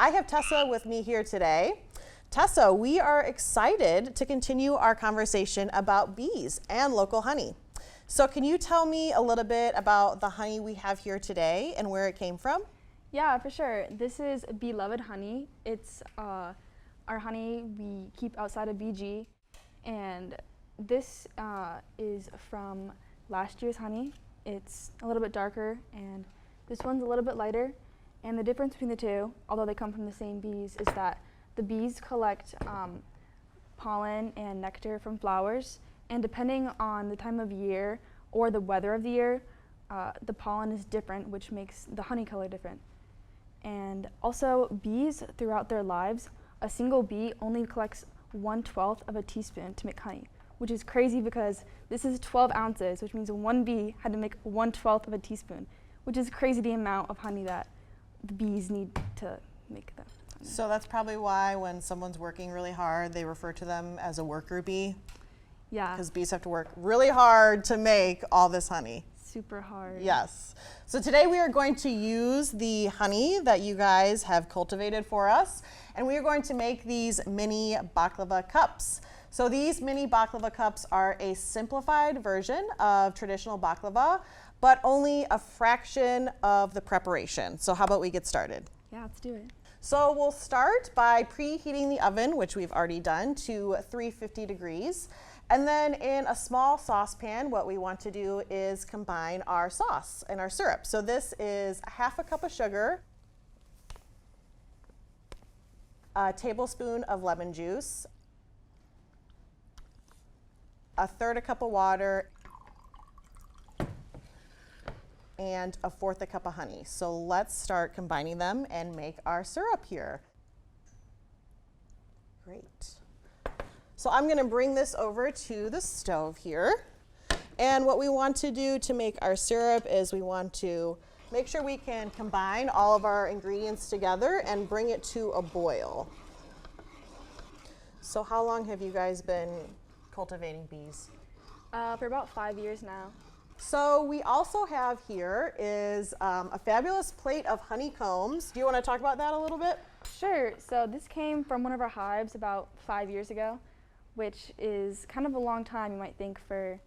I have Tessa with me here today. Tessa, we are excited to continue our conversation about bees and local honey. So can you tell me a little bit about the honey we have here today and where it came from? Yeah, for sure. This is Beloved honey. It's our honey we keep outside of BG, and this is from last year's honey. It's a little bit darker, and this one's a little bit lighter. And the difference between the two, although they come from the same bees, is that the bees collect pollen and nectar from flowers, and depending on the time of year or the weather of the year, the pollen is different, which makes the honey color different. And also, bees throughout their lives, a single bee only collects 1/12 of a teaspoon to make honey, which is crazy because this is 12 ounces, which means one bee had to make 1/12 of a teaspoon, which is crazy the amount of honey that the bees need to make them. So that's probably why when someone's working really hard, they refer to them as a worker bee. Yeah. Because bees have to work really hard to make all this honey. Super hard. Yes. So today we are going to use the honey that you guys have cultivated for us, and we are going to make these mini baklava cups. So these mini baklava cups are a simplified version of traditional baklava, but only a fraction of the preparation. So how about we get started? Yeah, let's do it. So we'll start by preheating the oven, which we've already done, to 350 degrees. And then in a small saucepan, what we want to do is combine our sauce and our syrup. So this is 1/2 cup of sugar, a tablespoon of lemon juice, 1/3 cup of water, and 1/4 cup of honey. So let's start combining them and make our syrup here. Great. So I'm going to bring this over to the stove here. And what we want to do to make our syrup is we want to make sure we can combine all of our ingredients together and bring it to a boil. So how long have you guys been cultivating bees? For about 5 years now. So we also have here is a fabulous plate of honeycombs. Do you want to talk about that a little bit? Sure. So this came from one of our hives about 5 years ago, which is kind of a long time, you might think, for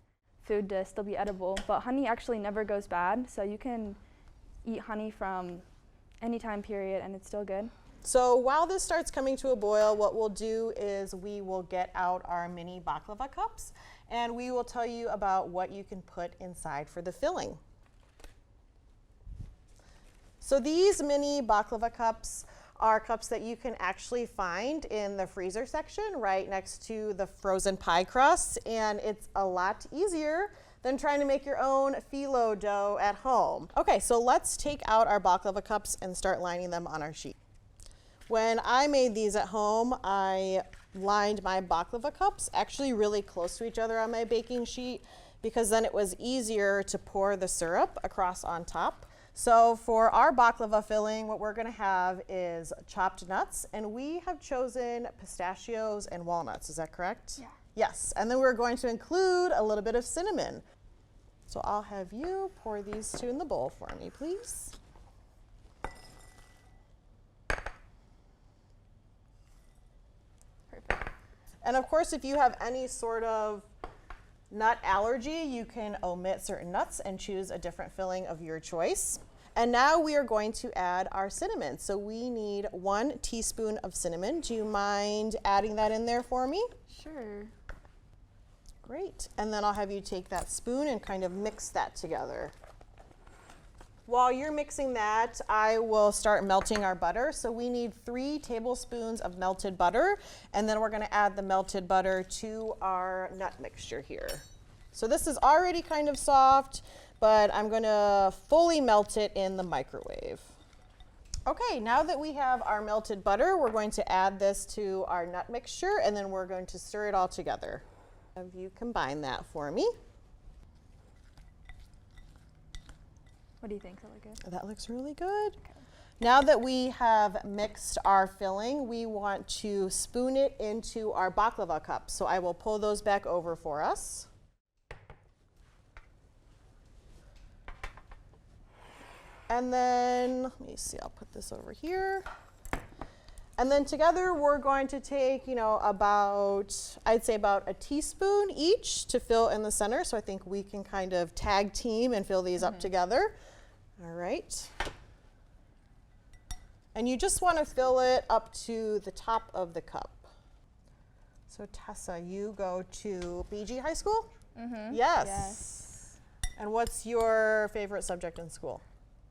food to still be edible. But honey actually never goes bad, so you can eat honey from any time period and it's still good. So while this starts coming to a boil, what we'll do is we will get out our mini baklava cups and we will tell you about what you can put inside for the filling. So these mini baklava cups are cups that you can actually find in the freezer section right next to the frozen pie crusts, and it's a lot easier than trying to make your own phyllo dough at home. Okay, so let's take out our baklava cups and start lining them on our sheet. When I made these at home, I lined my baklava cups actually really close to each other on my baking sheet because then it was easier to pour the syrup across on top. So for our baklava filling, what we're going to have is chopped nuts, and we have chosen pistachios and walnuts. Is that correct? Yeah. Yes, and then we're going to include a little bit of cinnamon. So I'll have you pour these two in the bowl for me, please. Perfect. And of course, if you have any sort of nut allergy, you can omit certain nuts and choose a different filling of your choice. And now we are going to add our cinnamon. So we need 1 teaspoon of cinnamon. Do you mind adding that in there for me? Sure. Great. And then I'll have you take that spoon and kind of mix that together. While you're mixing that, I will start melting our butter. So we need 3 tablespoons of melted butter, and then we're going to add the melted butter to our nut mixture here. So this is already kind of soft, but I'm going to fully melt it in the microwave. Okay, now that we have our melted butter, we're going to add this to our nut mixture, and then we're going to stir it all together. Have you combine that for me? What do you think? Does that look good? That looks really good. Okay. Now that we have mixed our filling, we want to spoon it into our baklava cups. So I will pull those back over for us. And then, let me see, I'll put this over here. And then together we're going to take, I'd say about a teaspoon each to fill in the center. So I think we can kind of tag team and fill these up together. All right. And you just want to fill it up to the top of the cup. So Tessa, you go to BG High School? Mm-hmm. Yes. And what's your favorite subject in school?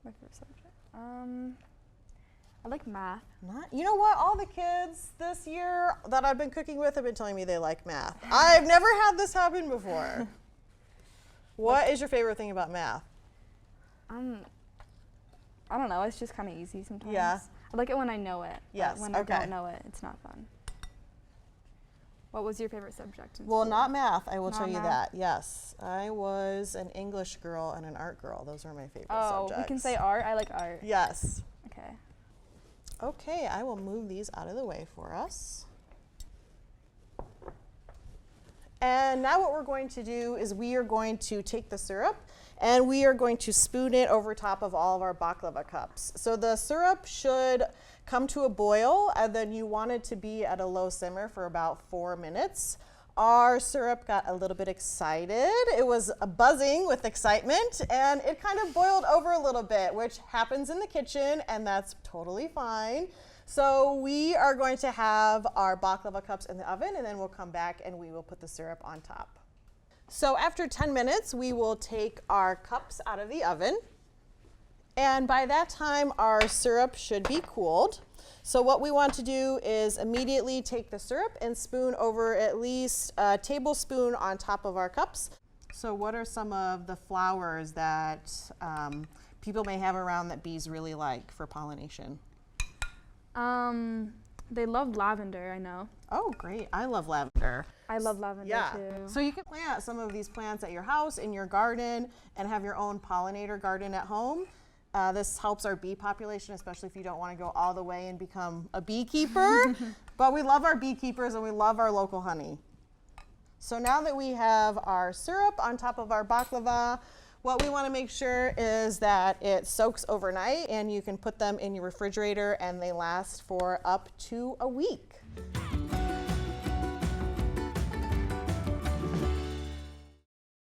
My favorite subject? I like math. You know what? All the kids this year that I've been cooking with have been telling me they like math. I've never had this happen before. What is your favorite thing about math? I don't know. It's just kind of easy sometimes. Yeah. I like it when I know it. Yes, But when I don't know it, it's not fun. What was your favorite subject in Well, school? not math. I will Not tell you math? that. Yes. I was an English girl and an art girl. Those were my favorite Oh, subjects. we can say art. I like art. Yes. Okay. Okay, I will move these out of the way for us. And now what we're going to do is we are going to take the syrup and we are going to spoon it over top of all of our baklava cups. So the syrup should come to a boil and then you want it to be at a low simmer for about 4 minutes. Our syrup got a little bit excited. It was buzzing with excitement and it kind of boiled over a little bit, which happens in the kitchen and that's totally fine. So we are going to have our baklava cups in the oven and then we'll come back and we will put the syrup on top. So after 10 minutes, we will take our cups out of the oven. And by that time, our syrup should be cooled. So what we want to do is immediately take the syrup and spoon over at least a tablespoon on top of our cups. So what are some of the flowers that people may have around that bees really like for pollination? They love lavender, I know. Oh, great. I love lavender. I love lavender too. So you can plant some of these plants at your house, in your garden, and have your own pollinator garden at home. This helps our bee population, especially if you don't want to go all the way and become a beekeeper. But we love our beekeepers and we love our local honey. So now that we have our syrup on top of our baklava, what we want to make sure is that it soaks overnight and you can put them in your refrigerator and they last for up to a week.